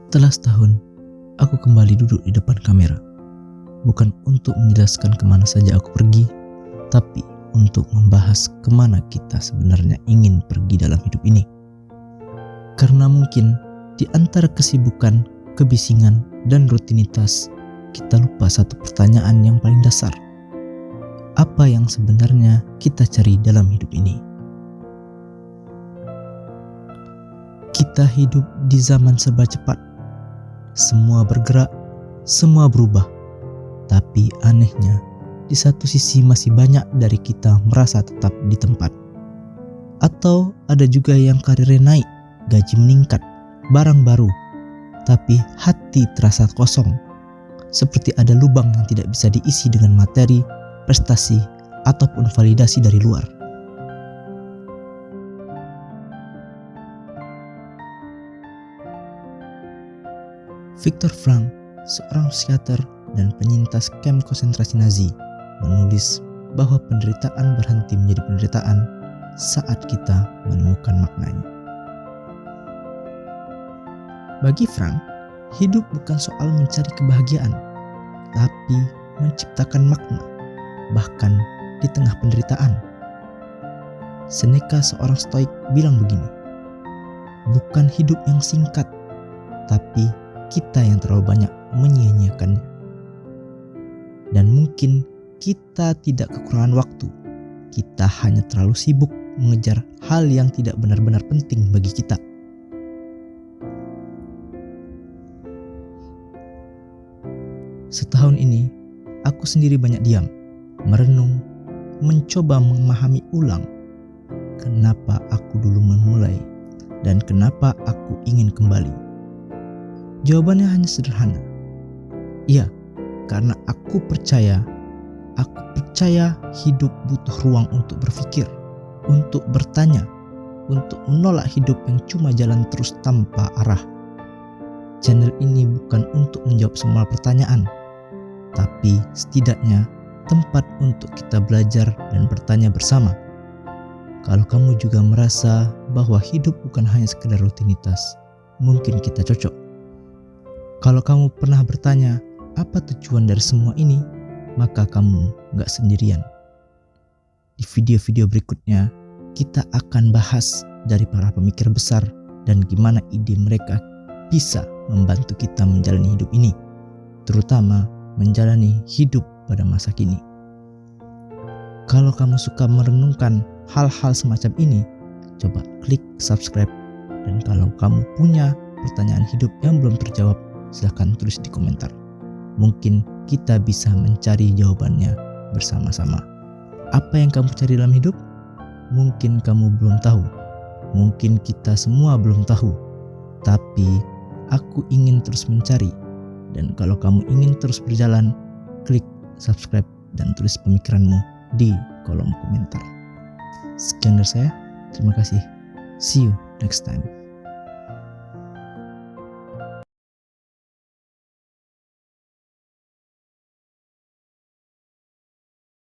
Setelah setahun, aku kembali duduk di depan kamera. Bukan untuk menjelaskan kemana saja aku pergi, tapi untuk membahas kemana kita sebenarnya ingin pergi dalam hidup ini. Karena mungkin di antara kesibukan, kebisingan, dan rutinitas, kita lupa satu pertanyaan yang paling dasar. Apa yang sebenarnya kita cari dalam hidup ini? Kita hidup di zaman serba cepat. Semua bergerak, semua berubah. Tapi anehnya, di satu sisi masih banyak dari kita merasa tetap di tempat. Atau ada juga yang karirnya naik, gaji meningkat, barang baru, tapi hati terasa kosong. Seperti ada lubang yang tidak bisa diisi dengan materi, prestasi, ataupun validasi dari luar. Viktor Frankl, seorang psikiater dan penyintas kamp konsentrasi Nazi, menulis bahwa penderitaan berhenti menjadi penderitaan saat kita menemukan maknanya. Bagi Frankl, hidup bukan soal mencari kebahagiaan, tapi menciptakan makna, bahkan di tengah penderitaan. Seneca, seorang stoik, bilang begini, bukan hidup yang singkat, tapi kita yang terlalu banyak menyia-nyiakannya. Dan mungkin kita tidak kekurangan waktu, kita hanya terlalu sibuk mengejar hal yang tidak benar-benar penting bagi kita. Setahun ini, aku sendiri banyak diam, merenung, mencoba memahami ulang kenapa aku dulu memulai dan kenapa aku ingin kembali. Jawabannya hanya sederhana. Iya, karena aku percaya hidup butuh ruang untuk berpikir, untuk bertanya, untuk menolak hidup yang cuma jalan terus tanpa arah. Channel ini bukan untuk menjawab semua pertanyaan, tapi setidaknya tempat untuk kita belajar dan bertanya bersama. Kalau kamu juga merasa bahwa hidup bukan hanya sekedar rutinitas, mungkin kita cocok. Kalau kamu pernah bertanya, apa tujuan dari semua ini? Maka kamu gak sendirian. Di video-video berikutnya, kita akan bahas dari para pemikir besar dan gimana ide mereka bisa membantu kita menjalani hidup ini, terutama menjalani hidup pada masa kini. Kalau kamu suka merenungkan hal-hal semacam ini, coba klik subscribe. Dan kalau kamu punya pertanyaan hidup yang belum terjawab, silahkan tulis di komentar. Mungkin kita bisa mencari jawabannya bersama-sama. Apa yang kamu cari dalam hidup? Mungkin kamu belum tahu. Mungkin kita semua belum tahu. Tapi aku ingin terus mencari. Dan kalau kamu ingin terus berjalan, klik subscribe dan tulis pemikiranmu di kolom komentar. Sekian dari saya. Terima kasih. See you next time.